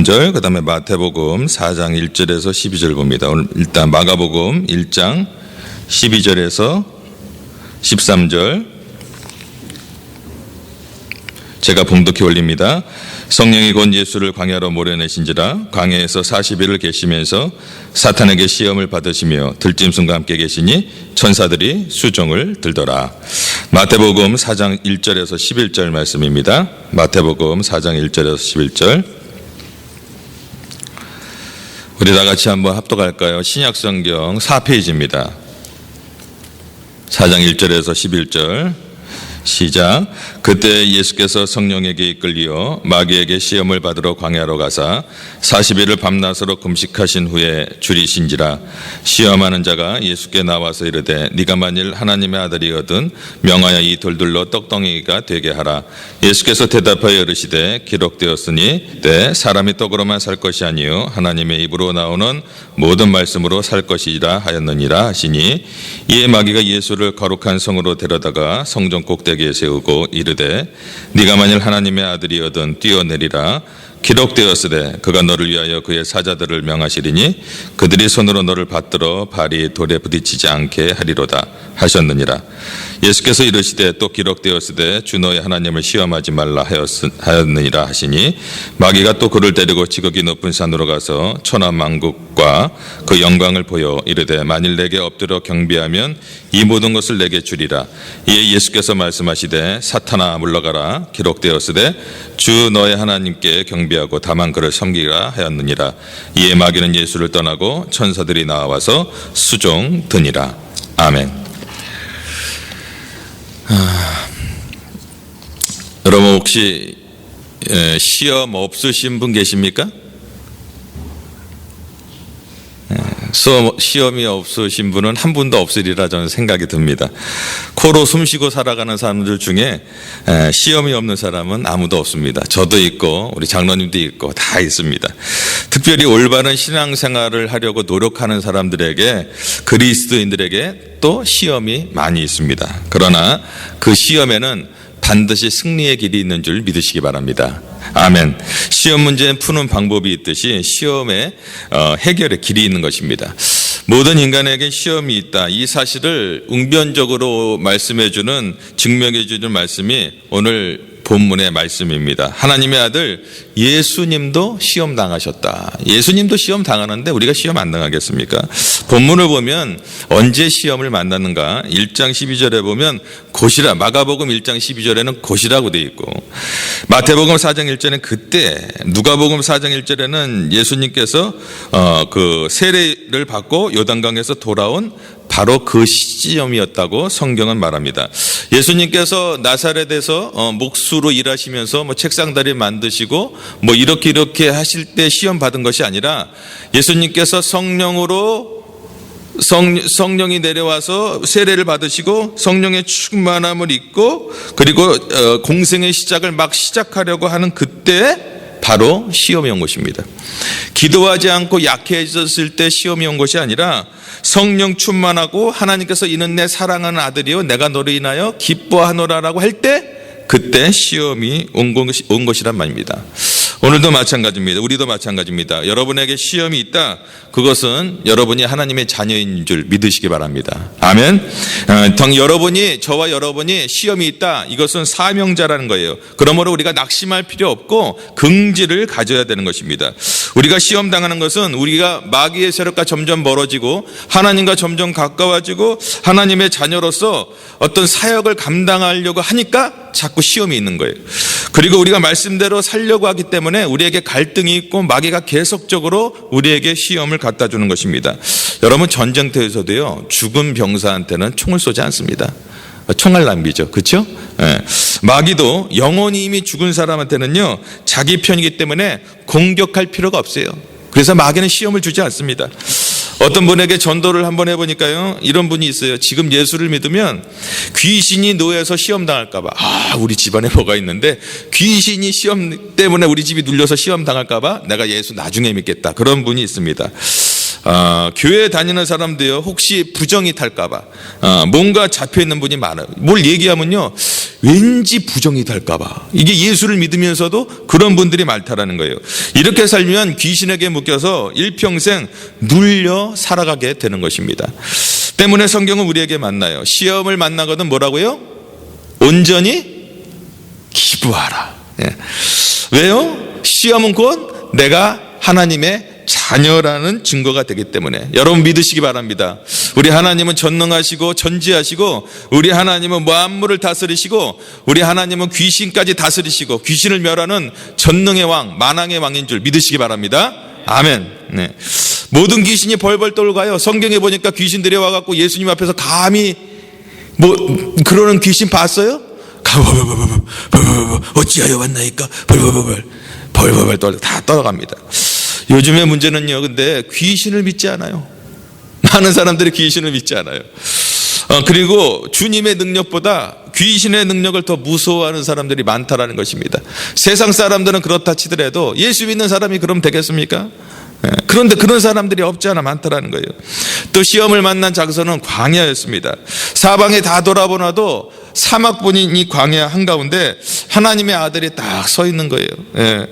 13절, 그 다음에 마태복음 4장 1절에서 12절 봅니다. 오늘 일단 마가복음 1장 12절에서 13절 제가 봉독해 올립니다. 성령이 곧 예수를 광야로 몰아내신지라 광야에서 40일을 계시면서 사탄에게 시험을 받으시며 들짐승과 함께 계시니 천사들이 수종을 들더라. 마태복음 4장 1절에서 11절 말씀입니다. 마태복음 4장 1절에서 11절 우리 다 같이 한번 합독할까요? 신약성경 4페이지입니다. 4장 1절에서 11절 시작. 그때 예수께서 성령에게 이끌리어 마귀에게 시험을 받으러 광야로 가사 40일을 밤낮으로 금식하신 후에 줄이신지라. 시험하는 자가 예수께 나와서 이르되 네가 만일 하나님의 아들이거든 명하여 이 돌들로 떡덩이가 되게 하라. 예수께서 대답하여 이르시되 기록되었으니 때 사람이 떡으로만 살 것이 아니요 하나님의 입으로 나오는 모든 말씀으로 살 것이라 하였느니라 하시니, 이에 마귀가 예수를 거룩한 성으로 데려다가 성전 꼭대기에 세우고 이르되 네가 만일 하나님의 아들이거든 뛰어내리라. 기록되었으되 그가 너를 위하여 그의 사자들을 명하시리니 그들이 손으로 너를 받들어 발이 돌에 부딪히지 않게 하리로다 하셨느니라. 예수께서 이르시되 또 기록되었으되 주 너의 하나님을 시험하지 말라 하였느니라 하시니, 마귀가 또 그를 데리고 지극히 높은 산으로 가서 천하만국과 그 영광을 보여 이르되 만일 내게 엎드려 경배하면 이 모든 것을 내게 주리라. 이에 예수께서 말씀하시되 사탄아 물러가라. 기록되었으되 주 너의 하나님께 경배하고 다만 그를 섬기라 하였느니라. 이에 마귀는 예수를 떠나고 천사들이 나와서 수종 드니라. 아멘. 여러분 혹시 시험 없으신 분 계십니까? 시험이 없으신 분은 한 분도 없으리라 저는 생각이 듭니다. 코로 숨쉬고 살아가는 사람들 중에 시험이 없는 사람은 아무도 없습니다. 저도 있고 우리 장로님도 있고 다 있습니다. 특별히 올바른 신앙생활을 하려고 노력하는 사람들에게, 그리스도인들에게 또 시험이 많이 있습니다. 그러나 그 시험에는 반드시 승리의 길이 있는 줄 믿으시기 바랍니다. 아멘. 시험 문제는 푸는 방법이 있듯이 시험의 해결의 길이 있는 것입니다. 모든 인간에게 시험이 있다, 이 사실을 웅변적으로 말씀해주는, 증명해주는 말씀이 오늘 본문의 말씀입니다. 하나님의 아들 예수님도 시험 당하셨다. 예수님도 시험 당하는데 우리가 시험 안 당하겠습니까? 본문을 보면 언제 시험을 만났는가? 1장 12절에 보면 곧이라, 마가복음 1장 12절에는 곧이라고 되어 있고, 마태복음 4장 1절에는 그때, 누가복음 4장 1절에는 예수님께서 그 세례를 받고 요단강에서 돌아온 바로 그 시점이었다고 성경은 말합니다. 예수님께서 나사렛에서 목수로 일하시면서 책상다리 만드시고 이렇게 하실 때 시험 받은 것이 아니라, 예수님께서 성령이 내려와서 세례를 받으시고 성령의 충만함을 입고 그리고 공생의 시작을 막 시작하려고 하는 그때 바로 시험이 온 것입니다. 기도하지 않고 약해졌을 때 시험이 온 것이 아니라, 성령 충만하고 하나님께서 이는 내 사랑하는 아들이요 내가 너를 인하여 기뻐하노라라고 할 때, 그때 시험이 온 것이란 말입니다. 오늘도 마찬가지입니다. 우리도 마찬가지입니다. 여러분에게 시험이 있다, 그것은 여러분이 하나님의 자녀인 줄 믿으시기 바랍니다. 아멘. 저와 여러분이 시험이 있다, 이것은 사명자라는 거예요. 그러므로 우리가 낙심할 필요 없고 긍지를 가져야 되는 것입니다. 우리가 시험 당하는 것은 우리가 마귀의 세력과 점점 멀어지고 하나님과 점점 가까워지고 하나님의 자녀로서 어떤 사역을 감당하려고 하니까 자꾸 시험이 있는 거예요. 그리고 우리가 말씀대로 살려고 하기 때문에 우리에게 갈등이 있고 마귀가 계속적으로 우리에게 시험을 갖다 주는 것입니다. 여러분, 전쟁터에서도요, 죽은 병사한테는 총을 쏘지 않습니다. 총알 낭비죠. 그렇죠? 네. 마귀도 영혼이 이미 죽은 사람한테는요, 자기 편이기 때문에 공격할 필요가 없어요. 그래서 마귀는 시험을 주지 않습니다. 어떤 분에게 전도를 한번 해보니까요, 이런 분이 있어요. 지금 예수를 믿으면 귀신이 노예해서 시험 당할까봐, 우리 집안에 뭐가 있는데 귀신이 시험 때문에 우리 집이 눌려서 시험 당할까봐 내가 예수 나중에 믿겠다, 그런 분이 있습니다. 교회 다니는 사람도요, 혹시 부정이 탈까봐 뭔가 잡혀있는 분이 많아요. 뭘 얘기하면요, 왠지 부정이 탈까봐. 이게 예수를 믿으면서도 그런 분들이 많다라는 거예요. 이렇게 살면 귀신에게 묶여서 일평생 눌려 살아가게 되는 것입니다. 때문에 성경은 우리에게 만나요. 시험을 만나거든 뭐라고요? 온전히 기부하라. 예. 왜요? 시험은 곧 내가 하나님의 자녀라는 증거가 되기 때문에 여러분 믿으시기 바랍니다. 우리 하나님은 전능하시고 전지하시고, 우리 하나님은 만물을 다스리시고, 우리 하나님은 귀신까지 다스리시고 귀신을 멸하는 전능의 왕, 만왕의 왕인 줄 믿으시기 바랍니다. 아멘. 네. 모든 귀신이 벌벌 떨가요. 성경에 보니까 귀신들이 와갖고 예수님 앞에서 감히 뭐 그러는 귀신 봤어요? 어찌하여 왔나이까? 벌벌 떨 다 떨어갑니다. 요즘의 문제는요, 근데 귀신을 믿지 않아요. 많은 사람들이 귀신을 믿지 않아요. 그리고 주님의 능력보다 귀신의 능력을 더 무서워하는 사람들이 많다라는 것입니다. 세상 사람들은 그렇다 치더라도 예수 믿는 사람이 그럼 되겠습니까? 그런데 그런 사람들이 없지 않아 많다라는 거예요. 또 시험을 만난 장소는 광야였습니다. 사방에 다 돌아보나도 사막뿐인 이 광야 한가운데 하나님의 아들이 딱 서 있는 거예요.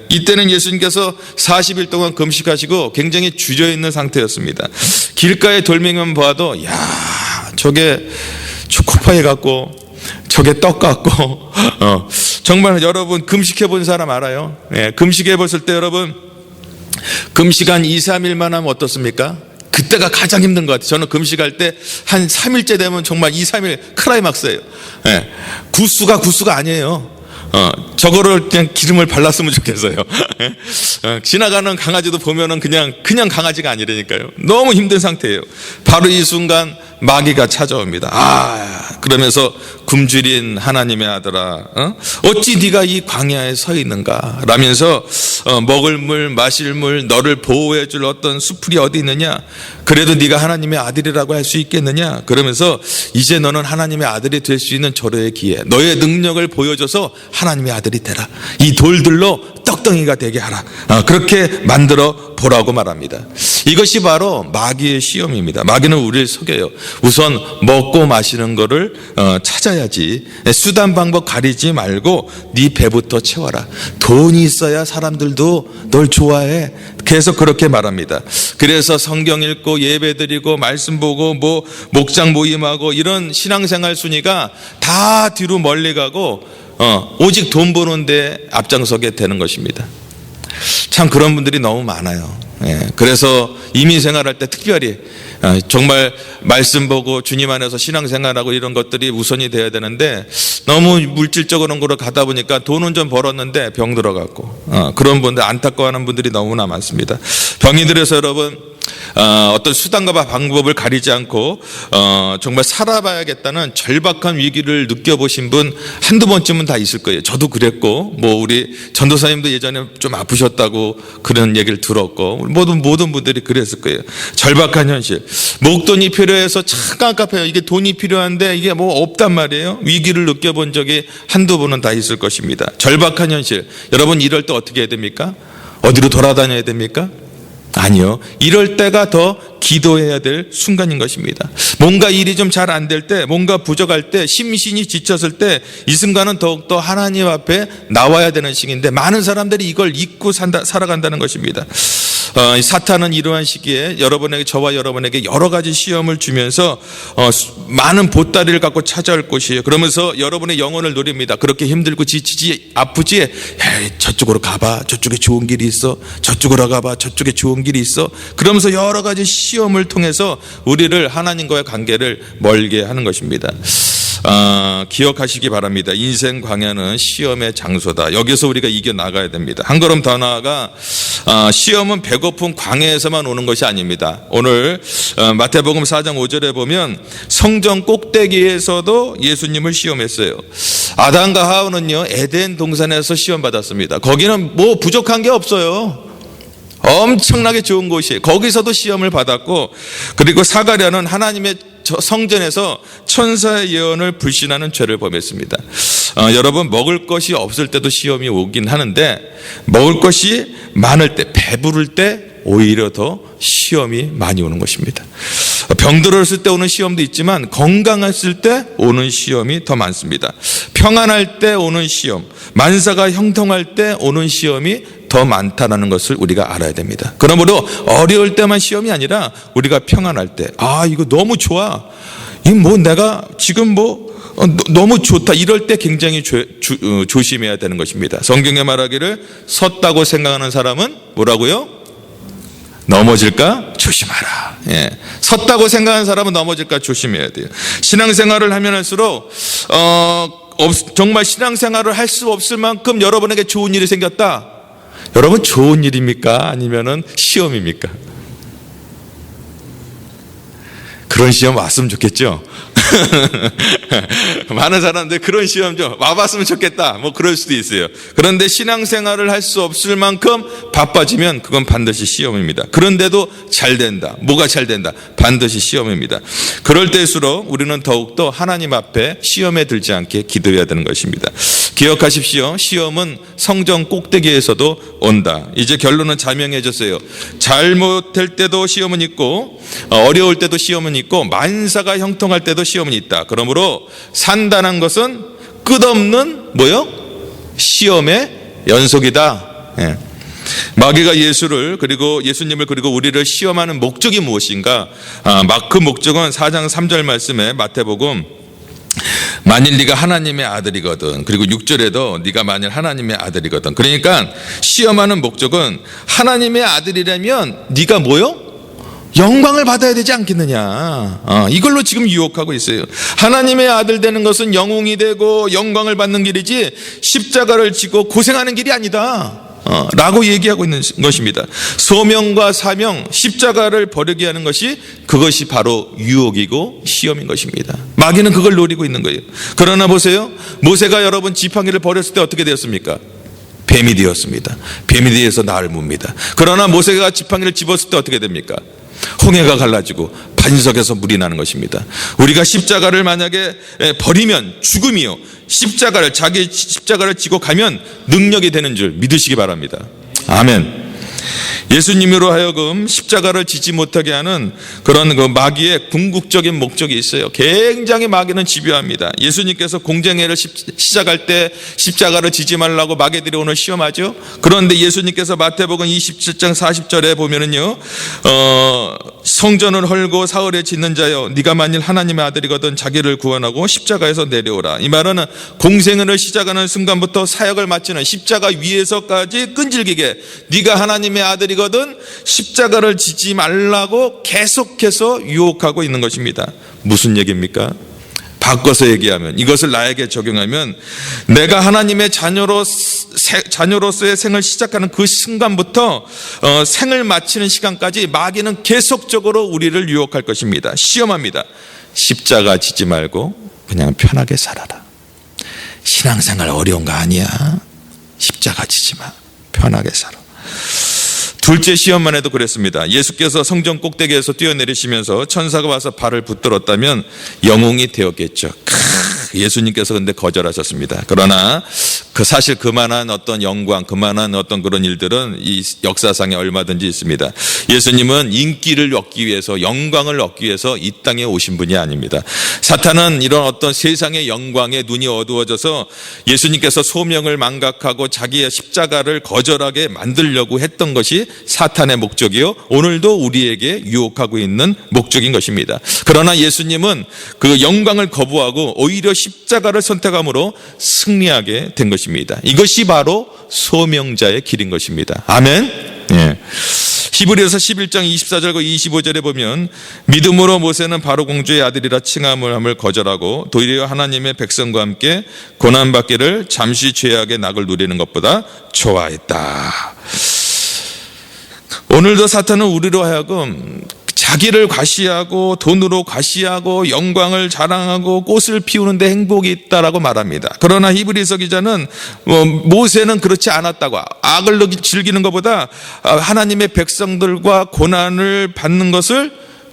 이때는 예수님께서 40일 동안 금식하시고 굉장히 주저있는 상태였습니다. 길가에 돌멩이만 봐도 야, 저게 초코파이 같고 저게 떡 같고 정말 여러분 금식해 본 사람 알아요? 금식해 봤을 때 여러분 금식 한 2, 3일만 하면 어떻습니까? 그때가 가장 힘든 것 같아요. 저는 금식할 때 한 3일째 되면 정말 2, 3일 클라이막스예요. 구수가 아니에요. 저거를 그냥 기름을 발랐으면 좋겠어요. 지나가는 강아지도 보면은 그냥 강아지가 아니라니까요. 너무 힘든 상태예요. 바로 이 순간 마귀가 찾아옵니다. 그러면서 굶주린 하나님의 아들아, 어찌 네가 이 광야에 서 있는가 라면서 먹을 물 마실 물 너를 보호해 줄 어떤 수풀이 어디 있느냐, 그래도 네가 하나님의 아들이라고 할 수 있겠느냐, 그러면서 이제 너는 하나님의 아들이 될 수 있는 절호의 기회, 너의 능력을 보여줘서 하나님의 아들이 되라, 이 돌들로 떡덩이가 되게 하라, 그렇게 만들어 보라고 말합니다. 이것이 바로 마귀의 시험입니다. 마귀는 우리를 속여요. 우선 먹고 마시는 거를 찾아야지, 수단 방법 가리지 말고 네 배부터 채워라. 돈이 있어야 사람들도 널 좋아해. 계속 그렇게 말합니다. 그래서 성경 읽고 예배 드리고 말씀 보고 뭐 목장 모임하고 이런 신앙생활 순위가 다 뒤로 멀리 가고 오직 돈 버는데 앞장서게 되는 것입니다. 참 그런 분들이 너무 많아요. 그래서 이민생활할 때 특별히 정말 말씀 보고 주님 안에서 신앙생활하고 이런 것들이 우선이 돼야 되는데 너무 물질적으로 거로 가다 보니까 돈은 좀 벌었는데 병 들어갔고 그런 분들 안타까워하는 분들이 너무나 많습니다. 병이 들어서 여러분 어떤 수단과 방법을 가리지 않고 정말 살아봐야겠다는 절박한 위기를 느껴보신 분 한두 번쯤은 다 있을 거예요. 저도 그랬고 뭐 우리 전도사님도 예전에 좀 아프셨다고 그런 얘기를 들었고 모든 분들이 그랬을 거예요. 절박한 현실, 목돈이 필요해서 참 깝깝해요. 이게 돈이 필요한데 이게 뭐 없단 말이에요. 위기를 느껴본 적이 한두 번은 다 있을 것입니다. 절박한 현실, 여러분 이럴 때 어떻게 해야 됩니까? 어디로 돌아다녀야 됩니까? 아니요. 이럴 때가 더 기도해야 될 순간인 것입니다. 뭔가 일이 좀 잘 안 될 때, 뭔가 부족할 때, 심신이 지쳤을 때 이 순간은 더욱더 하나님 앞에 나와야 되는 시기인데 많은 사람들이 이걸 잊고 살아간다는 것입니다. 사탄은 이러한 시기에 저와 여러분에게 여러 가지 시험을 주면서 많은 보따리를 갖고 찾아올 것이에요. 그러면서 여러분의 영혼을 노립니다. 그렇게 힘들고 지치지 아프지? 에이, 저쪽으로 가봐. 저쪽에 좋은 길이 있어. 저쪽으로 가봐. 저쪽에 좋은 길이 있어. 그러면서 여러 가지 시험을 통해서 우리를 하나님과의 관계를 멀게 하는 것입니다. 기억하시기 바랍니다. 인생 광야는 시험의 장소다. 여기서 우리가 이겨나가야 됩니다. 한 걸음 더 나아가 시험은 배고픈 광야에서만 오는 것이 아닙니다. 오늘 마태복음 4장 5절에 보면 성전 꼭대기에서도 예수님을 시험했어요. 아담과 하와는요 에덴 동산에서 시험받았습니다. 거기는 뭐 부족한 게 없어요. 엄청나게 좋은 곳이에요. 거기서도 시험을 받았고, 그리고 사가랴는 하나님의 성전에서 천사의 예언을 불신하는 죄를 범했습니다. 여러분, 먹을 것이 없을 때도 시험이 오긴 하는데 먹을 것이 많을 때, 배부를 때 오히려 더 시험이 많이 오는 것입니다. 병들었을 때 오는 시험도 있지만 건강했을 때 오는 시험이 더 많습니다. 평안할 때 오는 시험, 만사가 형통할 때 오는 시험이 더 많다는 것을 우리가 알아야 됩니다. 그러므로 어려울 때만 시험이 아니라 우리가 평안할 때, 이거 너무 좋아, 이거 내가 지금 너무 좋다, 이럴 때 굉장히 조심해야 되는 것입니다. 성경에 말하기를 섰다고 생각하는 사람은 뭐라고요? 넘어질까 조심하라. 섰다고 생각하는 사람은 넘어질까 조심해야 돼요. 신앙생활을 하면 할수록 정말 신앙생활을 할 수 없을 만큼 여러분에게 좋은 일이 생겼다. 여러분, 좋은 일입니까? 아니면은 시험입니까? 그런 시험 왔으면 좋겠죠. 많은 사람들 그런 시험 좀 와봤으면 좋겠다, 그럴 수도 있어요. 그런데 신앙생활을 할 수 없을 만큼 바빠지면 그건 반드시 시험입니다. 그런데도 잘 된다. 뭐가 잘 된다? 반드시 시험입니다. 그럴 때일수록 우리는 더욱더 하나님 앞에 시험에 들지 않게 기도해야 되는 것입니다. 기억하십시오. 시험은 성전 꼭대기에서도 온다. 이제 결론은 자명해졌어요. 잘못될 때도 시험은 있고, 어려울 때도 시험은 있고, 만사가 형통할 때도 시험은 있다. 그러므로 산다는 것은 끝없는 시험의 연속이다. 마귀가 예수님을 그리고 우리를 시험하는 목적이 무엇인가? 그 목적은 4장 3절 말씀에 마태복음, 만일 네가 하나님의 아들이거든, 그리고 6절에도 네가 만일 하나님의 아들이거든. 그러니까 시험하는 목적은 하나님의 아들이라면 네가 영광을 받아야 되지 않겠느냐. 이걸로 지금 유혹하고 있어요. 하나님의 아들 되는 것은 영웅이 되고 영광을 받는 길이지 십자가를 지고 고생하는 길이 아니다 라고 얘기하고 있는 것입니다. 소명과 사명, 십자가를 버리게 하는 것이, 그것이 바로 유혹이고 시험인 것입니다. 마귀는 그걸 노리고 있는 거예요. 그러나 보세요, 모세가 여러분 지팡이를 버렸을 때 어떻게 되었습니까? 뱀이 되었습니다. 뱀이 되어서 나를 뭅니다. 그러나 모세가 지팡이를 집었을 때 어떻게 됩니까? 홍해가 갈라지고 반석에서 물이 나는 것입니다. 우리가 십자가를 만약에 버리면 죽음이요, 자기 십자가를 지고 가면 능력이 되는 줄 믿으시기 바랍니다. 아멘. 예수님으로 하여금 십자가를 지지 못하게 하는 그런 마귀의 궁극적인 목적이 있어요. 굉장히 마귀는 집요합니다. 예수님께서 공생애를 시작할 때 십자가를 지지 말라고 마귀들이 오늘 시험하죠. 그런데 예수님께서 마태복음 27장 40절에 보면은요, 성전을 헐고 사흘에 짓는 자여, 네가 만일 하나님의 아들이거든 자기를 구원하고 십자가에서 내려오라. 이 말은 공생애를 시작하는 순간부터 사역을 마치는 십자가 위에서까지 끈질기게, 네가 하나님의 아들이거든 십자가를 지지 말라고 계속해서 유혹하고 있는 것입니다. 무슨 얘기입니까? 바꿔서 얘기하면, 이것을 나에게 적용하면, 내가 하나님의 자녀로서의 생을 시작하는 그 순간부터 생을 마치는 시간까지 마귀는 계속적으로 우리를 유혹할 것입니다. 시험합니다. 십자가 지지 말고 그냥 편하게 살아라. 신앙생활 어려운 거 아니야. 십자가 지지 마. 편하게 살아. 둘째 시험만 해도 그랬습니다. 예수께서 성전 꼭대기에서 뛰어내리시면서 천사가 와서 발을 붙들었다면 영웅이 되었겠죠. 예수님께서 근데 거절하셨습니다. 그러나 사실 그만한 어떤 영광, 그만한 어떤 그런 일들은 이 역사상에 얼마든지 있습니다. 예수님은 인기를 얻기 위해서, 영광을 얻기 위해서 이 땅에 오신 분이 아닙니다. 사탄은 이런 어떤 세상의 영광에 눈이 어두워져서 예수님께서 소명을 망각하고 자기의 십자가를 거절하게 만들려고 했던 것이 사탄의 목적이요, 오늘도 우리에게 유혹하고 있는 목적인 것입니다. 그러나 예수님은 그 영광을 거부하고 오히려 십자가를 선택함으로 승리하게 된 것입니다. 이것이 바로 소명자의 길인 것입니다. 아멘. 히브리서 11장 24절과 25절에 보면, 믿음으로 모세는 바로 공주의 아들이라 칭함을 거절하고 도리어 하나님의 백성과 함께 고난받기를 잠시 죄악의 낙을 누리는 것보다 좋아했다. 오늘도 사탄은 우리로 하여금 자기를 과시하고 돈으로 과시하고 영광을 자랑하고 꽃을 피우는데 행복이 있다라고 말합니다. 그러나 히브리서 기자는 모세는 그렇지 않았다고, 악을 즐기는 것보다 하나님의 백성들과 고난을 받는 것을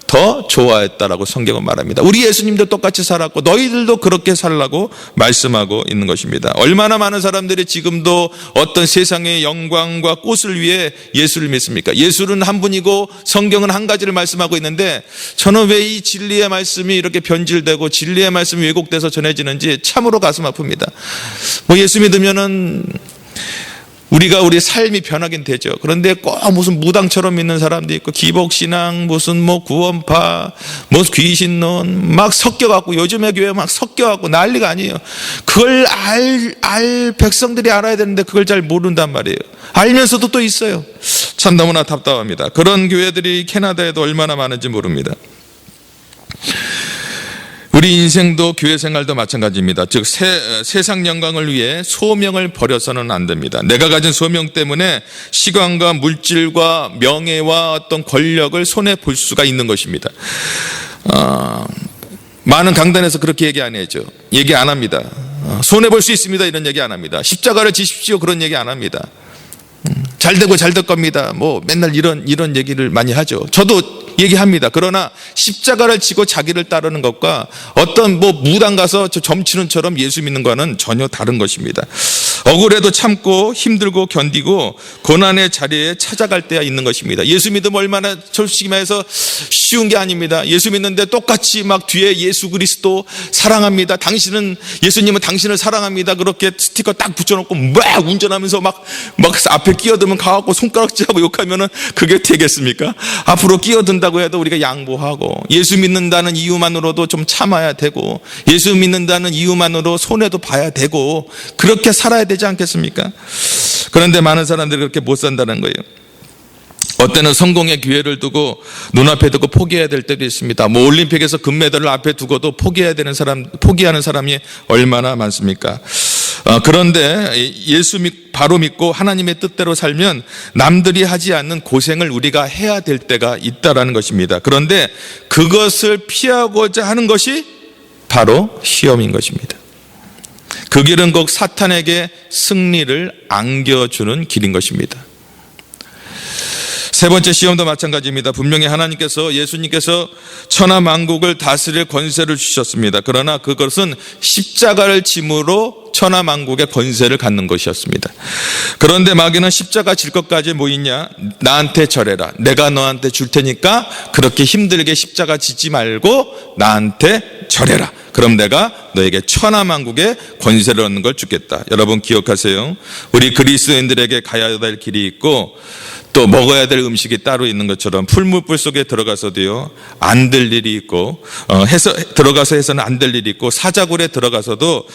더 좋아했다라고 성경은 말합니다. 우리 예수님도 똑같이 살았고 너희들도 그렇게 살라고 말씀하고 있는 것입니다. 얼마나 많은 사람들이 지금도 어떤 세상의 영광과 꽃을 위해 예수를 믿습니까? 예수는 한 분이고 성경은 한 가지를 말씀하고 있는데 저는 왜 이 진리의 말씀이 이렇게 변질되고 진리의 말씀이 왜곡돼서 전해지는지 참으로 가슴 아픕니다. 예수 믿으면은 우리 삶이 변하긴 되죠. 그런데 꼭 무슨 무당처럼 믿는 사람도 있고 기복신앙 무슨 구원파 귀신론 막 섞여갖고 요즘의 교회 막 섞여갖고 난리가 아니에요. 그걸 알 백성들이 알아야 되는데 그걸 잘 모른단 말이에요. 알면서도 또 있어요. 참 너무나 답답합니다. 그런 교회들이 캐나다에도 얼마나 많은지 모릅니다. 우리 인생도 교회 생활도 마찬가지입니다. 즉 세상 영광을 위해 소명을 버려서는 안 됩니다. 내가 가진 소명 때문에 시간과 물질과 명예와 어떤 권력을 손에 볼 수가 있는 것입니다. 많은 강단에서 그렇게 얘기 안 해죠. 얘기 안 합니다. 손해 볼 수 있습니다 이런 얘기 안 합니다. 십자가를 지십시오 그런 얘기 안 합니다. 잘 되고 잘 될 겁니다. 맨날 이런 얘기를 많이 하죠. 저도 얘기합니다. 그러나 십자가를 지고 자기를 따르는 것과 어떤 무당 가서 점치는처럼 예수 믿는 것과는 전혀 다른 것입니다. 억울해도 참고 힘들고 견디고 고난의 자리에 찾아갈 때가 있는 것입니다. 예수 믿으면 얼마나 솔직히 말해서 쉬운 게 아닙니다. 예수 믿는데 똑같이 막 뒤에 예수 그리스도 사랑합니다. 예수님은 당신을 사랑합니다. 그렇게 스티커 딱 붙여놓고 막 운전하면서 막 앞에 끼어들면 가갖고 손가락질하고 욕하면은 그게 되겠습니까? 앞으로 끼어든다고 해도 우리가 양보하고 예수 믿는다는 이유만으로도 좀 참아야 되고 예수 믿는다는 이유만으로 손해도 봐야 되고 그렇게 살아야 되지 않겠습니까? 그런데 많은 사람들이 그렇게 못 산다는 거예요. 어때는 성공의 기회를 두고 눈앞에 두고 포기해야 될 때도 있습니다. 올림픽에서 금메달을 앞에 두고도 포기하는 사람이 얼마나 많습니까? 그런데 예수 바로 믿고 하나님의 뜻대로 살면 남들이 하지 않는 고생을 우리가 해야 될 때가 있다라는 것입니다. 그런데 그것을 피하고자 하는 것이 바로 시험인 것입니다. 그 길은 꼭 사탄에게 승리를 안겨주는 길인 것입니다. 세 번째 시험도 마찬가지입니다. 분명히 예수님께서 천하 만국을 다스릴 권세를 주셨습니다. 그러나 그것은 십자가를 짐으로 천하 만국의 권세를 갖는 것이었습니다. 그런데 마귀는 십자가 질 것까지 뭐 있냐? 나한테 절해라. 내가 너한테 줄 테니까 그렇게 힘들게 십자가 지지 말고 나한테 절해라. 그럼 내가 너에게 천하 만국의 권세를 얻는 걸 주겠다. 여러분 기억하세요. 우리 그리스도인들에게 가야 될 길이 있고 또 먹어야 될 음식이 따로 있는 것처럼 풀무불 속에 들어가서도요 안 될 일이 있고 들어가서 해서는 안 될 일이 있고 사자굴에 들어가서도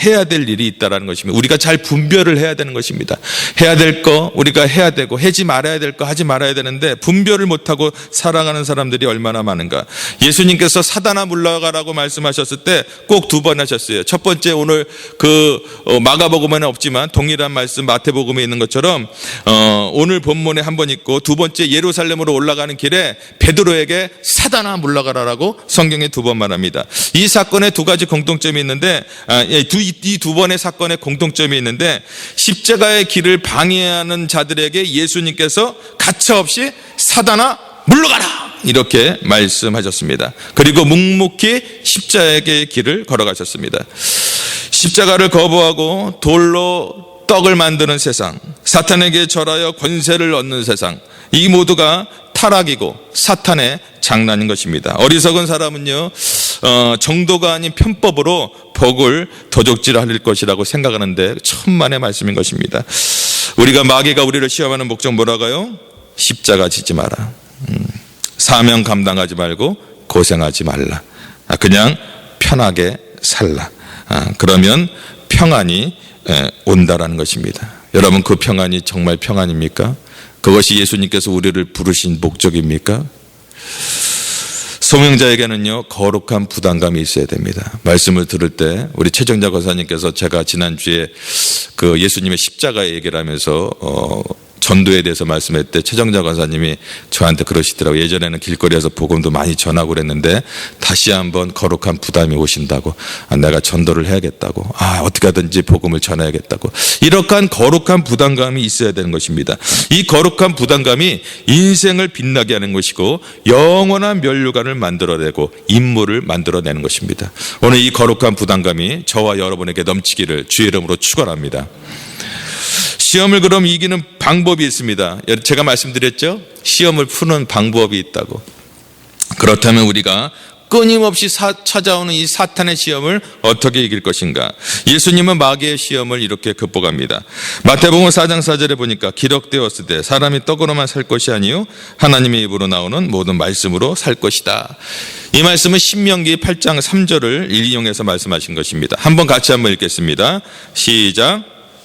해야 될 일이 있다라는 것입니다. 우리가 잘 분별을 해야 되는 것입니다. 해야 될 거 우리가 해야 되고 하지 말아야 될 거 하지 말아야 되는데 분별을 못하고 살아가는 사람들이 얼마나 많은가. 예수님께서 사단아 물러가라고 말씀하셨을 때 꼭 두 번 하셨어요. 첫 번째 오늘 마가복음에는 없지만 동일한 말씀 마태복음에 있는 것처럼 오늘 본문에 한 번 있고 두 번째 예루살렘으로 올라가는 길에 베드로에게 사단아 물러가라라고 성경에 두 번 말합니다. 이 사건에 두 가지 공통점이 있는데 이 두 번의 사건에 공통점이 있는데 십자가의 길을 방해하는 자들에게 예수님께서 가차없이 사단아 물러가라 이렇게 말씀하셨습니다. 그리고 묵묵히 십자가의 길을 걸어가셨습니다. 십자가를 거부하고 돌로 떡을 만드는 세상, 사탄에게 절하여 권세를 얻는 세상, 이 모두가 타락이고 사탄의 장난인 것입니다. 어리석은 사람은요 정도가 아닌 편법으로 복을 도적질할 것이라고 생각하는데 천만의 말씀인 것입니다. 마귀가 우리를 시험하는 목적 뭐라고요? 십자가 지지 마라. 사명 감당하지 말고 고생하지 말라. 그냥 편하게 살라. 그러면 평안이 온다라는 것입니다. 여러분 그 평안이 정말 평안입니까? 그것이 예수님께서 우리를 부르신 목적입니까? 소명자에게는요 거룩한 부담감이 있어야 됩니다. 말씀을 들을 때 우리 최정자 권사님께서 제가 지난주에 그 예수님의 십자가 얘기를 하면서 전도에 대해서 말씀할 때 최정자 권사님이 저한테 그러시더라고요. 예전에는 길거리에서 복음도 많이 전하고 그랬는데 다시 한번 거룩한 부담이 오신다고. 내가 전도를 해야겠다고. 어떻게 하든지 복음을 전해야겠다고. 이러한 거룩한 부담감이 있어야 되는 것입니다. 이 거룩한 부담감이 인생을 빛나게 하는 것이고 영원한 면류관을 만들어내고 인물을 만들어내는 것입니다. 오늘 이 거룩한 부담감이 저와 여러분에게 넘치기를 주의 이름으로 축원합니다. 시험을 그럼 이기는 방법이 있습니다. 제가 말씀드렸죠? 시험을 푸는 방법이 있다고. 그렇다면 우리가 끊임없이 찾아오는 이 사탄의 시험을 어떻게 이길 것인가? 예수님은 마귀의 시험을 이렇게 극복합니다. 마태복음 4장 4절에 보니까 기록되었을 때 사람이 떡으로만 살 것이 아니요 하나님의 입으로 나오는 모든 말씀으로 살 것이다. 이 말씀은 신명기 8장 3절을 인용해서 말씀하신 것입니다. 한번 같이 한번 읽겠습니다. 시작.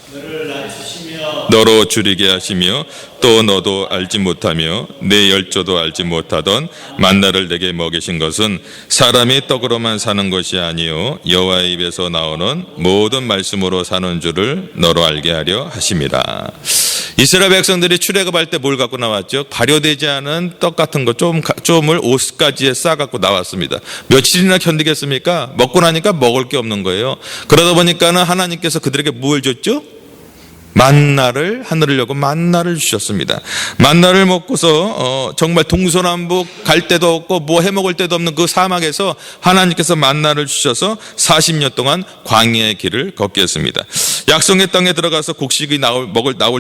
너를 낮추시며 너로 줄이게 하시며 또 너도 알지 못하며 내 열조도 알지 못하던 만나를 내게 먹이신 것은 사람이 떡으로만 사는 것이 아니요 여호와의 입에서 나오는 모든 말씀으로 사는 줄을 너로 알게 하려 하심이라. 이스라엘 백성들이 출애굽할 때 뭘 갖고 나왔죠? 발효되지 않은 떡 같은 거 좀을 50가지에 싸갖고 나왔습니다. 며칠이나 견디겠습니까? 먹고 나니까 먹을 게 없는 거예요. 그러다 보니까는 하나님께서 그들에게 뭘 줬죠? 만나를, 하늘을 여고 만나를 주셨습니다. 만나를 먹고서 정말 동서남북 갈 데도 없고 뭐 해먹을 데도 없는 그 사막에서 하나님께서 만나를 주셔서 40년 동안 광야의 길을 걷게 했습니다. 약속의 땅에 들어가서 곡식이 나올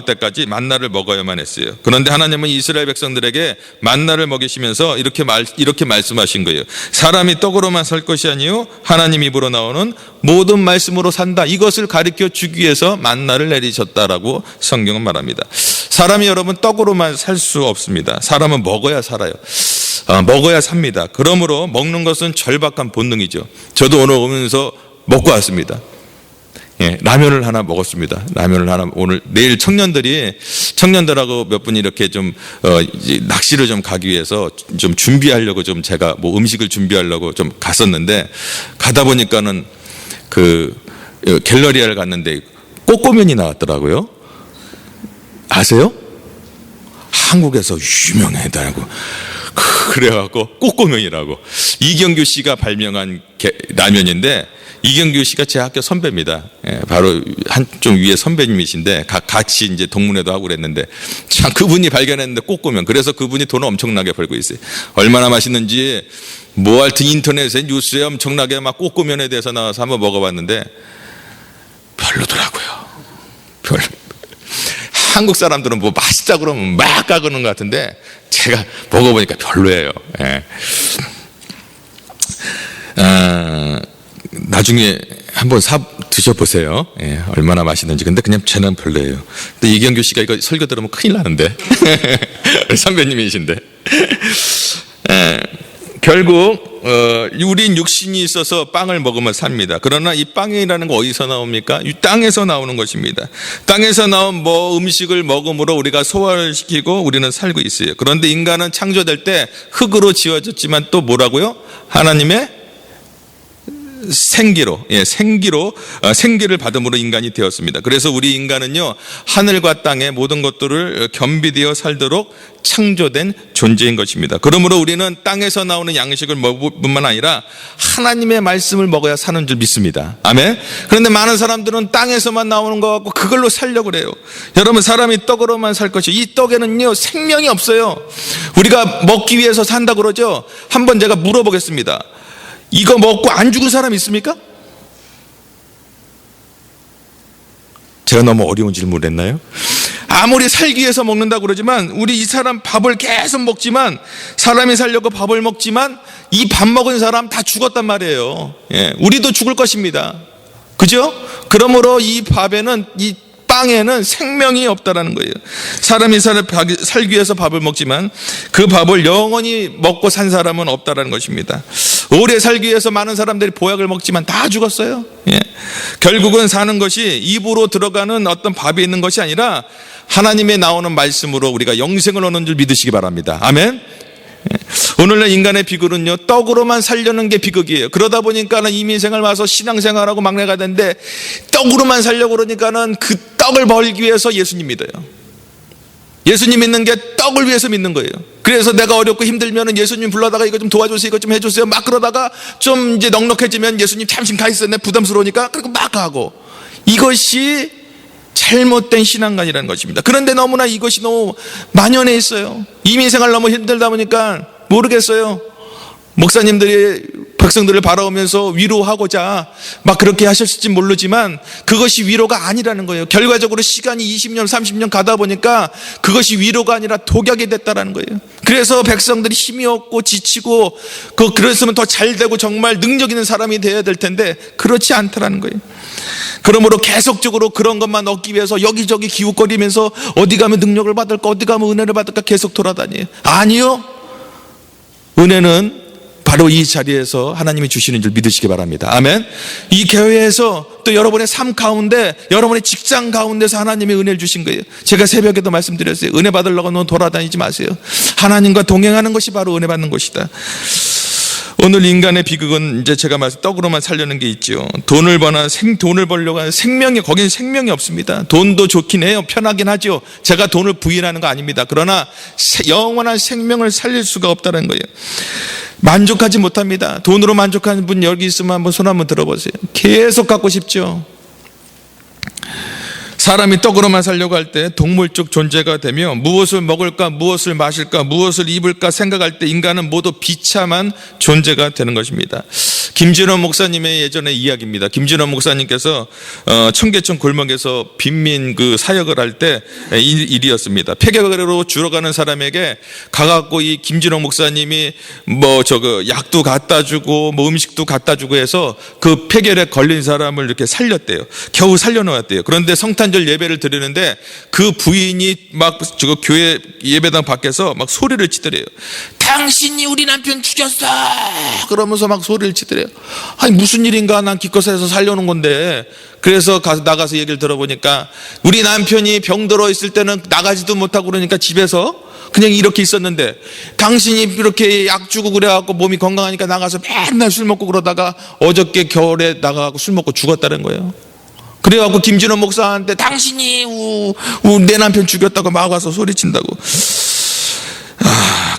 때까지 만나를 먹어야만 했어요. 그런데 하나님은 이스라엘 백성들에게 만나를 먹이시면서 이렇게 말씀하신 거예요. 사람이 떡으로만 살 것이 아니요 하나님 입으로 나오는 모든 말씀으로 산다. 이것을 가르쳐 주기 위해서 만나를 내리셨다라고 성경은 말합니다. 사람이 여러분 떡으로만 살 수 없습니다. 사람은 먹어야 살아요. 먹어야 삽니다. 그러므로 먹는 것은 절박한 본능이죠. 저도 오늘 오면서 먹고 왔습니다. 라면을 하나 먹었습니다. 라면을 하나 내일 청년들하고 몇 분이 이렇게 좀 낚시를 좀 가기 위해서 좀 준비하려고 좀 제가 뭐 음식을 준비하려고 좀 갔었는데 가다 보니까는 그 갤러리아를 갔는데 꼬꼬면이 나왔더라고요. 아세요? 한국에서 유명하다고. 그래갖고 꼬꼬면이라고. 이경규 씨가 발명한 라면인데 이경규 씨가 제 학교 선배입니다. 바로 좀 위에 선배님이신데 같이 이제 동문회도 하고 그랬는데 참 그분이 발견했는데 꼬꼬면. 그래서 그분이 돈을 엄청나게 벌고 있어요. 얼마나 맛있는지 뭐 하여튼 인터넷에 뉴스에 엄청나게 막 꼬꼬면에 대해서 나와서 한번 먹어봤는데 별로더라고요. 별로. 한국 사람들은 뭐 맛있다 그러면 막 까그는 것 같은데 제가 먹어보니까 별로예요. 나중에 한번 드셔보세요. 얼마나 맛있는지. 근데 그냥 저는 별로예요. 근데 이경규 씨가 이거 설교 들으면 큰일 나는데. 선배님이신데. 결국 우린 육신이 있어서 빵을 먹으면 삽니다. 그러나 이 빵이라는 거 어디서 나옵니까? 이 땅에서 나오는 것입니다. 땅에서 나온 뭐 음식을 먹음으로 우리가 소화를 시키고 우리는 살고 있어요. 그런데 인간은 창조될 때 흙으로 지어졌지만 또 뭐라고요? 하나님의 생기를 받음으로 인간이 되었습니다. 그래서 우리 인간은요 하늘과 땅의 모든 것들을 겸비되어 살도록 창조된 존재인 것입니다. 그러므로 우리는 땅에서 나오는 양식을 먹을 뿐만 아니라 하나님의 말씀을 먹어야 사는 줄 믿습니다. 아멘. 그런데 많은 사람들은 땅에서만 나오는 거 갖고 그걸로 살려고 그래요. 여러분, 사람이 떡으로만 살 것이, 이 떡에는요 생명이 없어요. 우리가 먹기 위해서 산다 그러죠. 한번 제가 물어보겠습니다. 이거 먹고 안 죽은 사람 있습니까? 제가 너무 어려운 질문을 했나요? 아무리 살기 위해서 먹는다고 그러지만 우리 이 사람 밥을 계속 먹지만, 사람이 살려고 밥을 먹지만 이 밥 먹은 사람 다 죽었단 말이에요. 우리도 죽을 것입니다. 그죠? 그러므로 이 밥에는, 이 빵에는 생명이 없다라는 거예요. 사람이 살기 위해서 밥을 먹지만 그 밥을 영원히 먹고 산 사람은 없다라는 것입니다. 오래 살기 위해서 많은 사람들이 보약을 먹지만 다 죽었어요. 결국은 사는 것이 입으로 들어가는 어떤 밥이 있는 것이 아니라 하나님의 나오는 말씀으로 우리가 영생을 얻는 줄 믿으시기 바랍니다. 아멘. 오늘날 인간의 비극은요, 떡으로만 살려는 게 비극이에요. 그러다 보니까는 이민생활 와서 신앙생활하고 막내가 되는데 떡으로만 살려고 그러니까는 그 떡을 벌기 위해서 예수님 믿어요. 예수님 믿는 게 떡을 위해서 믿는 거예요. 그래서 내가 어렵고 힘들면 예수님 불러다가 이거 좀 도와주세요, 이거 좀 해주세요 막 그러다가 좀 이제 넉넉해지면 예수님 잠시 가 있었네, 부담스러우니까 그리고 막 하고, 이것이 잘못된 신앙관이라는 것입니다. 그런데 너무나 이것이 너무 만연해 있어요. 이민생활 너무 힘들다 보니까 모르겠어요. 목사님들이 백성들을 바라보면서 위로하고자 막 그렇게 하셨을지 모르지만 그것이 위로가 아니라는 거예요. 결과적으로 시간이 20년 30년 가다 보니까 그것이 위로가 아니라 독약이 됐다라는 거예요. 그래서 백성들이 힘이 없고 지치고 그랬으면 더 잘 되고 정말 능력 있는 사람이 되어야 될 텐데 그렇지 않다라는 거예요. 그러므로 계속적으로 그런 것만 얻기 위해서 여기저기 기웃거리면서 어디 가면 능력을 받을까, 어디 가면 은혜를 받을까 계속 돌아다녀요. 아니요, 은혜는 바로 이 자리에서 하나님이 주시는 줄 믿으시기 바랍니다. 아멘. 이 교회에서 또 여러분의 삶 가운데, 여러분의 직장 가운데서 하나님이 은혜를 주신 거예요. 제가 새벽에도 말씀드렸어요. 은혜 받으려고 너무 돌아다니지 마세요. 하나님과 동행하는 것이 바로 은혜 받는 것이다. 오늘 인간의 비극은 이제 제가 말씀 떡으로만 살려는 게 있죠. 돈을 벌려고 하는 생명이, 거기는 생명이 없습니다. 돈도 좋긴 해요. 편하긴 하죠. 제가 돈을 부인하는 거 아닙니다. 그러나 영원한 생명을 살릴 수가 없다는 거예요. 만족하지 못합니다. 돈으로 만족하는 분 여기 있으면 한번 손 한번 들어보세요. 계속 갖고 싶죠. 사람이 떡으로만 살려고 할 때 동물적 존재가 되며 무엇을 먹을까, 무엇을 마실까, 무엇을 입을까 생각할 때 인간은 모두 비참한 존재가 되는 것입니다. 김진원 목사님의 예전의 이야기입니다. 김진원 목사님께서 청계천 골목에서 빈민 그 사역을 할 때 일이었습니다. 폐결핵으로 죽어가는 사람에게 가갖고 이 김진원 목사님이 약도 갖다 주고 음식도 갖다 주고 해서 그 폐결핵 걸린 사람을 이렇게 살렸대요. 겨우 살려놓았대요. 그런데 성탄절 예배를 드리는데 그 부인이 막 교회 예배당 밖에서 막 소리를 치더래요. 당신이 우리 남편 죽였어! 그러면서 막 소리를 치더래요. 아니 무슨 일인가, 난 기껏 해서 살려놓은 건데. 그래서 나가서 얘기를 들어보니까 우리 남편이 병들어 있을 때는 나가지도 못하고 그러니까 집에서 그냥 이렇게 있었는데 당신이 이렇게 약 주고 그래갖고 몸이 건강하니까 나가서 맨날 술 먹고 그러다가 어저께 겨울에 나가고 술 먹고 죽었다는 거예요. 그래갖고 김진원 목사한테 당신이 내 남편 죽였다고 막 와서 소리친다고.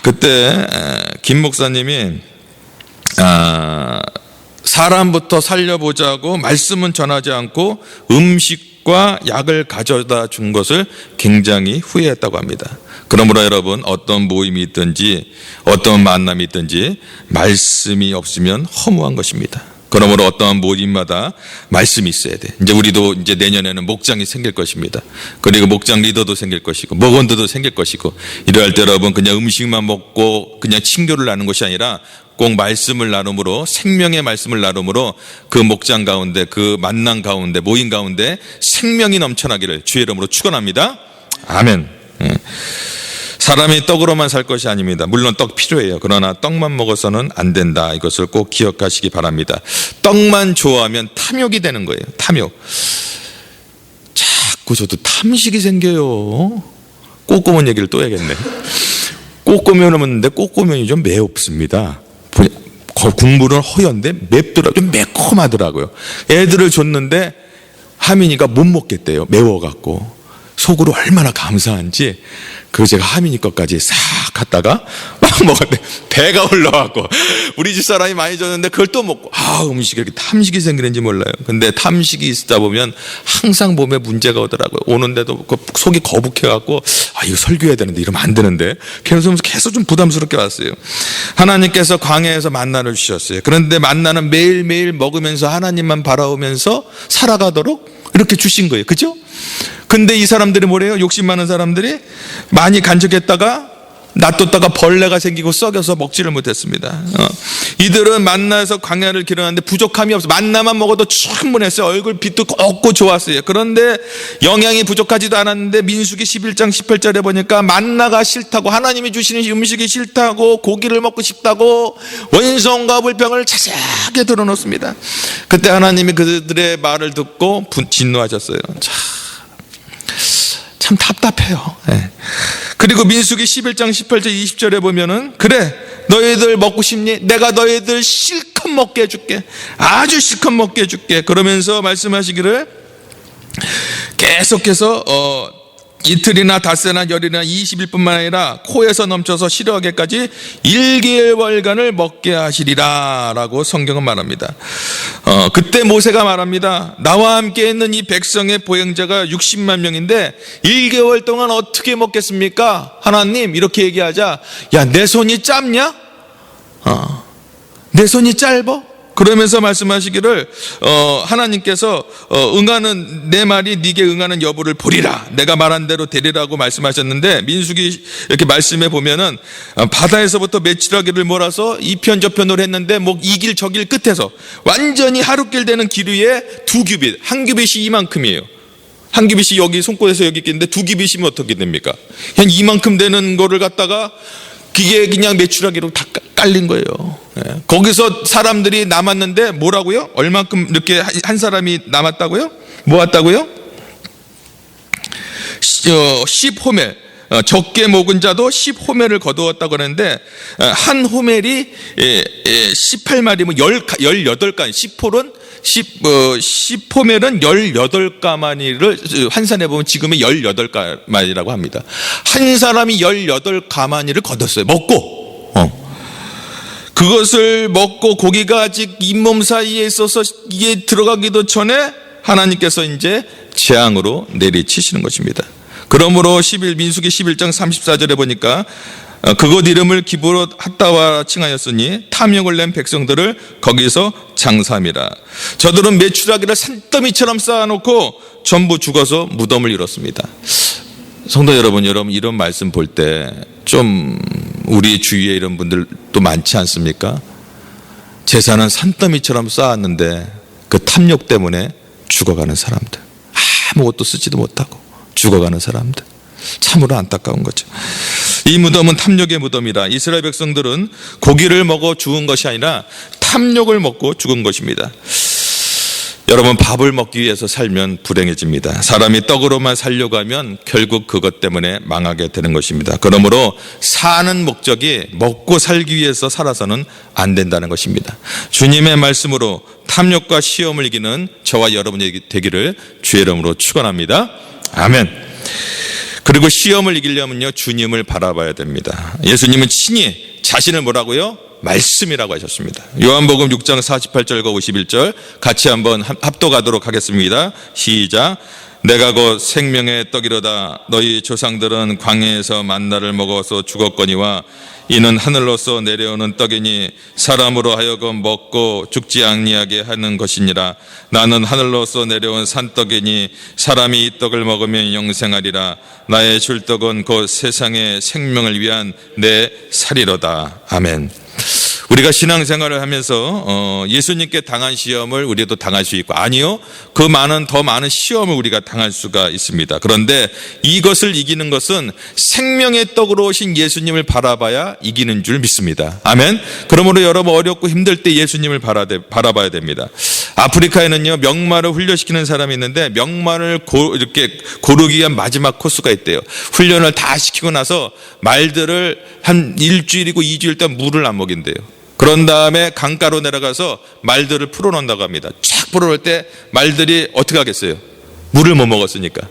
그때 김 목사님이 사람부터 살려보자고 말씀은 전하지 않고 음식과 약을 가져다 준 것을 굉장히 후회했다고 합니다. 그러므로 여러분, 어떤 모임이 있든지 어떤 만남이 있든지 말씀이 없으면 허무한 것입니다. 그러므로 어떠한 모임마다 말씀이 있어야 돼. 이제 우리도 이제 내년에는 목장이 생길 것입니다. 그리고 목장 리더도 생길 것이고 목원들도 생길 것이고, 이러할 때 여러분 그냥 음식만 먹고 그냥 친교를 나누는 것이 아니라 꼭 말씀을 나눔으로, 생명의 말씀을 나눔으로 그 목장 가운데, 그 만남 가운데, 모임 가운데 생명이 넘쳐나기를 주의 이름으로 축원합니다. 아멘. 사람이 떡으로만 살 것이 아닙니다. 물론 떡 필요해요. 그러나 떡만 먹어서는 안 된다. 이것을 꼭 기억하시기 바랍니다. 떡만 좋아하면 탐욕이 되는 거예요. 탐욕. 자꾸 저도 탐식이 생겨요. 꼬꼬면 얘기를 또 해야겠네. 꼬꼬면을 먹는데 꼬꼬면이 좀 매웁습니다. 국물은 허연데 맵더라고요. 좀 매콤하더라고요. 애들을 줬는데 하민이가 못 먹겠대요. 매워갖고. 속으로 얼마나 감사한지 그거 제가 하민이 것까지 싹 갖다가 막 먹었는데 배가 올라왔고, 우리 집 사람이 많이 줬는데 그걸 또 먹고, 음식이 이렇게 탐식이 생기는지 몰라요. 근데 탐식이 있다 보면 항상 몸에 문제가 오더라고요. 오는데도 속이 거북해갖고 이거 설교해야 되는데 이러면 안 되는데 계속 좀 부담스럽게 왔어요. 하나님께서 광야에서 만나를 주셨어요. 그런데 만나는 매일매일 먹으면서 하나님만 바라보면서 살아가도록 이렇게 주신 거예요. 그죠? 근데 이 사람들이 뭐래요? 욕심 많은 사람들이 많이 간직했다가 놔뒀다가 벌레가 생기고 썩여서 먹지를 못했습니다. 이들은 만나서 광야를 길어가는데 부족함이 없어. 만나만 먹어도 충분했어요. 얼굴 빛도 없고 좋았어요. 그런데 영양이 부족하지도 않았는데 민수기 11장 18절에 보니까 만나가 싫다고, 하나님이 주시는 음식이 싫다고, 고기를 먹고 싶다고 원성과 불평을 자세하게 드러놓습니다. 그때 하나님이 그들의 말을 듣고 진노하셨어요. 참 답답해요. 네. 그리고 민수기 11장 18절 20절에 보면은, 그래 너희들 먹고 싶니? 내가 너희들 실컷 먹게 해줄게. 아주 실컷 먹게 해줄게. 그러면서 말씀하시기를 계속해서 이틀이나 닷새나 열이나 20일뿐만 아니라 코에서 넘쳐서 싫어하게까지 1개월간을 먹게 하시리라 라고 성경은 말합니다. 그때 모세가 말합니다. 나와 함께 있는 이 백성의 보행자가 60만 명인데 1개월 동안 어떻게 먹겠습니까? 하나님 이렇게 얘기하자. 야, 내 손이 짧냐? 내 손이 짧어? 그러면서 말씀하시기를 하나님께서 응하는 내 말이 네게 응하는 여부를 보리라, 내가 말한 대로 되리라고 말씀하셨는데, 민수기 이렇게 말씀해 보면은 바다에서부터 메추라기를 몰아서 이편 저편으로 했는데 뭐 이 길 저 길 끝에서 완전히 하루길 되는 길 위에 2규빗, 한 규빗이 이만큼이에요. 한 규빗이 여기 손꼽에서 여기 있겠는데 2규빗이면 어떻게 됩니까? 그냥 이만큼 되는 거를 갖다가 그게 그냥 메추라기로 다 깔린 거예요. 거기서 사람들이 남았는데 뭐라고요? 얼만큼 이렇게 한 사람이 남았다고요? 모았다고요? 10호멜, 적게 먹은 자도 10호멜을 거두었다고 하는데, 한 호멜이 18마리면 18가니, 10홀은 10호멜은 18가마니를 환산해보면 지금의 18가마니라고 합니다. 한 사람이 18가마니를 거뒀어요. 먹고. 그것을 먹고 고기가 아직 잇몸 사이에 있어서 이게 들어가기도 전에 하나님께서 이제 재앙으로 내리치시는 것입니다. 그러므로 민수기 11장 34절에 보니까 그곳 이름을 기브롯 핫다와 칭하였으니 탐욕을 낸 백성들을 거기서 장사함이라. 저들은 메추라기를 산더미처럼 쌓아놓고 전부 죽어서 무덤을 이뤘습니다. 성도 여러분 이런 말씀 볼 때 좀 우리 주위에 이런 분들 또 많지 않습니까? 재산은 산더미처럼 쌓았는데 그 탐욕 때문에 죽어가는 사람들, 아무것도 쓰지도 못하고 죽어가는 사람들, 참으로 안타까운 거죠. 이 무덤은 탐욕의 무덤이라. 이스라엘 백성들은 고기를 먹어 죽은 것이 아니라 탐욕을 먹고 죽은 것입니다. 여러분, 밥을 먹기 위해서 살면 불행해집니다. 사람이 떡으로만 살려고 하면 결국 그것 때문에 망하게 되는 것입니다. 그러므로 사는 목적이 먹고 살기 위해서 살아서는 안 된다는 것입니다. 주님의 말씀으로 탐욕과 시험을 이기는 저와 여러분이 되기를 주의 이름으로 축원합니다. 아멘. 그리고 시험을 이기려면요, 주님을 바라봐야 됩니다. 예수님은 친히 자신을 뭐라고요? 말씀이라고 하셨습니다. 요한복음 6장 48절과 51절 같이 한번 합독하도록 하겠습니다. 시작. 내가 곧 생명의 떡이로다. 너희 조상들은 광야에서 만나를 먹어서 죽었거니와 이는 하늘로서 내려오는 떡이니 사람으로 하여금 먹고 죽지 아니하게 하는 것이니라. 나는 하늘로서 내려온 산떡이니 사람이 이 떡을 먹으면 영생하리라. 나의 줄 떡은 곧 세상의 생명을 위한 내 살이로다. 아멘. 우리가 신앙생활을 하면서 예수님께 당한 시험을 우리도 당할 수 있고, 아니요, 더 많은 시험을 우리가 당할 수가 있습니다. 그런데 이것을 이기는 것은 생명의 떡으로 오신 예수님을 바라봐야 이기는 줄 믿습니다. 아멘. 그러므로 여러분 어렵고 힘들 때 예수님을 바라봐야 됩니다. 아프리카에는요, 명마를 훈련시키는 사람이 있는데 명마를 이렇게 고르기 위한 마지막 코스가 있대요. 훈련을 다 시키고 나서 말들을 한 일주일이고 2주일 동안 물을 안 먹인대요. 그런 다음에 강가로 내려가서 말들을 풀어놓는다고 합니다. 쫙 풀어놓을 때 말들이 어떻게 하겠어요? 물을 못 먹었으니까.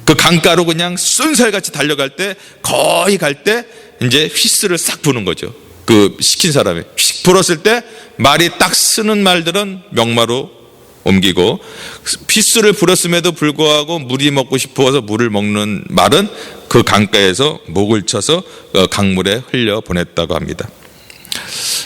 그 강가로 그냥 쏜살같이 달려갈 때, 거의 갈 때 이제 휘스를 싹 부는 거죠. 그 시킨 사람이 휙 불었을 때 말이 딱 쓰는 말들은 명마로 옮기고, 휘스를 불었음에도 불구하고 물이 먹고 싶어서 물을 먹는 말은 그 강가에서 목을 쳐서 강물에 흘려 보냈다고 합니다.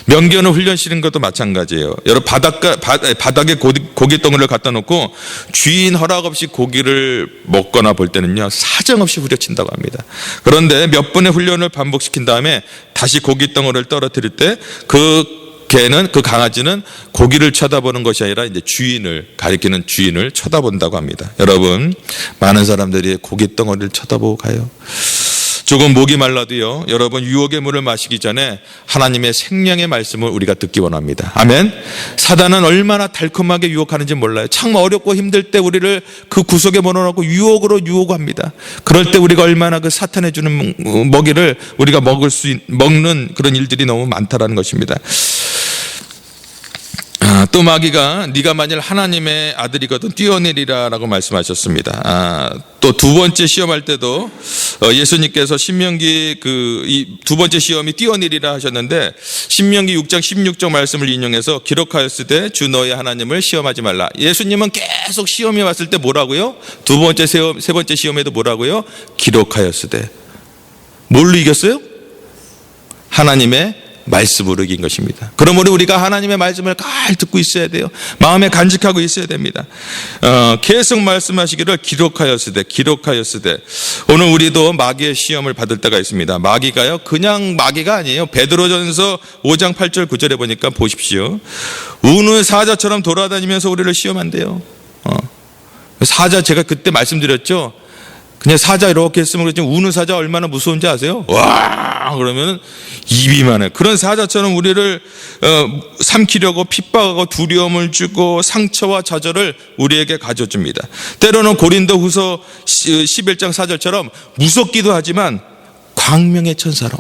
명견을 훈련시키는 것도 마찬가지예요. 여러분, 바닥에 고기 덩어리를 갖다 놓고 주인 허락 없이 고기를 먹거나 볼 때는요, 사정없이 후려친다고 합니다. 그런데 몇 번의 훈련을 반복시킨 다음에 다시 고기 덩어리를 떨어뜨릴 때 그 강아지는 고기를 쳐다보는 것이 아니라 이제 가리키는 주인을 쳐다본다고 합니다. 여러분, 많은 사람들이 고기 덩어리를 쳐다보고 가요. 조금 목이 말라도요, 여러분, 유혹의 물을 마시기 전에 하나님의 생명의 말씀을 우리가 듣기 원합니다. 아멘. 사단은 얼마나 달콤하게 유혹하는지 몰라요. 참 어렵고 힘들 때 우리를 그 구석에 몰아넣고 유혹으로 유혹합니다. 그럴 때 우리가 얼마나 그 사탄에 주는 먹이를 우리가 먹는 그런 일들이 너무 많다라는 것입니다. 또 마귀가 네가 만일 하나님의 아들이거든 뛰어내리라라고 말씀하셨습니다. 또 두 번째 시험할 때도 예수님께서 신명기 이 두 번째 시험이 뛰어내리라 하셨는데 신명기 6장 16절 말씀을 인용해서 기록하였으되 주 너의 하나님을 시험하지 말라. 예수님은 계속 시험이 왔을 때 뭐라고요? 두 번째 세 번째 시험에도 뭐라고요? 기록하였으되. 뭘로 이겼어요? 하나님의 말씀으로 이긴 것입니다. 그러므로 우리가 하나님의 말씀을 잘 듣고 있어야 돼요. 마음에 간직하고 있어야 됩니다. 계속 말씀하시기를 기록하였으되. 오늘 우리도 마귀의 시험을 받을 때가 있습니다. 마귀가요, 그냥 마귀가 아니에요. 베드로전서 5장 8절 9절에 보니까 보십시오. 우는 사자처럼 돌아다니면서 우리를 시험한대요. 사자, 제가 그때 말씀드렸죠. 그냥 사자 이렇게 했으면 그렇지, 우는 사자 얼마나 무서운지 아세요? 와! 그러면 입이만 해. 그런 사자처럼 우리를 삼키려고 핍박하고 두려움을 주고 상처와 좌절을 우리에게 가져줍니다. 때로는 고린도후서 11장 4절처럼 무섭기도 하지만 광명의 천사로,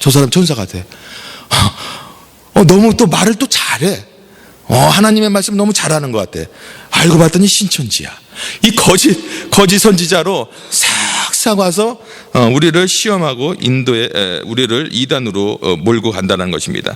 저 사람 천사 같아. 너무 또 말을 또 잘해. 하나님의 말씀 너무 잘하는 것 같아. 알고 봤더니 신천지야. 이 거짓 선지자로 싹 와서 우리를 시험하고 우리를 이단으로 몰고 간다는 것입니다.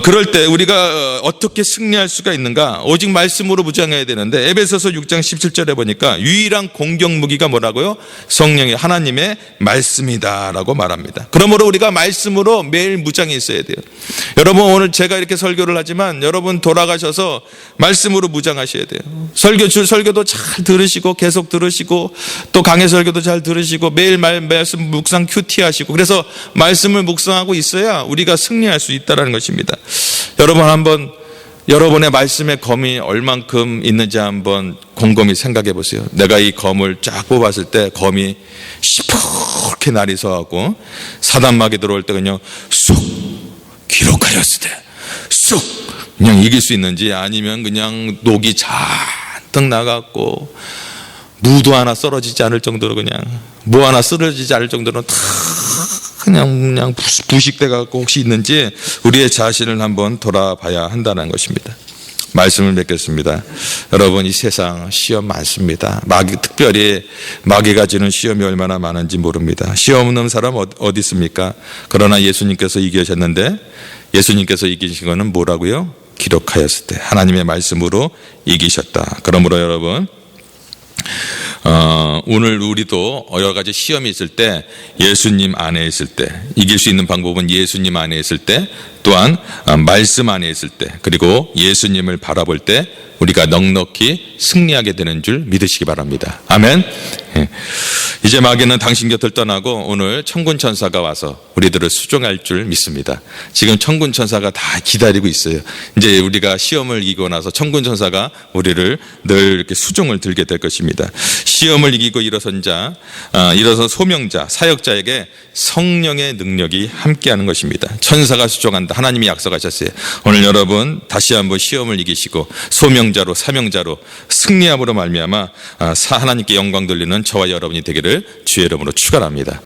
그럴 때 우리가 어떻게 승리할 수가 있는가? 오직 말씀으로 무장해야 되는데 에베소서 6장 17절에 보니까 유일한 공격 무기가 뭐라고요? 성령의 하나님의 말씀이다라고 말합니다. 그러므로 우리가 말씀으로 매일 무장해 있어야 돼요. 여러분, 오늘 제가 이렇게 설교를 하지만 여러분 돌아가셔서 말씀으로 무장하셔야 돼요. 설교도 잘 들으시고 계속 들으시고 또 강해 설교도 잘 들으시고 매일 말씀 묵상 큐티 하시고, 그래서 말씀을 묵상하고 있어야 우리가 승리할 수 있다는 것입니다. 여러분, 한번 여러분의 말씀의 검이 얼만큼 있는지 한번 곰곰이 생각해 보세요. 내가 이 검을 쫙 뽑았을 때 검이 시퍼렇게 날이 서하고 사단막이 들어올 때 그냥 쑥 기록하였으되 쑥 그냥 이길 수 있는지, 아니면 그냥 녹이 잔뜩 나갔고 무도 하나 썰어지지 않을 정도로, 그냥 뭐 하나 쓰러지지 않을 정도로 다 그냥 부식돼 갖고 혹시 있는지 우리의 자신을 한번 돌아봐야 한다는 것입니다. 말씀을 맺겠습니다. 여러분, 이 세상 시험 많습니다. 특별히 마귀가 주는 시험이 얼마나 많은지 모릅니다. 시험 없는 사람 어디 있습니까? 그러나 예수님께서 이기셨는데, 예수님께서 이기신 것은 뭐라고요? 기록하였을 때 하나님의 말씀으로 이기셨다. 그러므로 여러분, 오늘 우리도 여러 가지 시험이 있을 때, 예수님 안에 있을 때, 이길 수 있는 방법은 예수님 안에 있을 때, 또한 말씀 안에 있을 때, 그리고 예수님을 바라볼 때 우리가 넉넉히 승리하게 되는 줄 믿으시기 바랍니다. 아멘. 이제 마귀는 당신 곁을 떠나고 오늘 천군 천사가 와서 우리들을 수종할 줄 믿습니다. 지금 천군 천사가 다 기다리고 있어요. 이제 우리가 시험을 이기고 나서 천군 천사가 우리를 늘 이렇게 수종을 들게 될 것입니다. 시험을 이기고 일어서 소명자, 사역자에게 성령의 능력이 함께하는 것입니다. 천사가 수종한다. 하나님이 약속하셨어요. 오늘 여러분 다시 한번 시험을 이기시고 소명자로, 사명자로 승리함으로 말미암아 하나님께 영광 돌리는 저와 여러분이 되기를 주의 이름으로 축원합니다.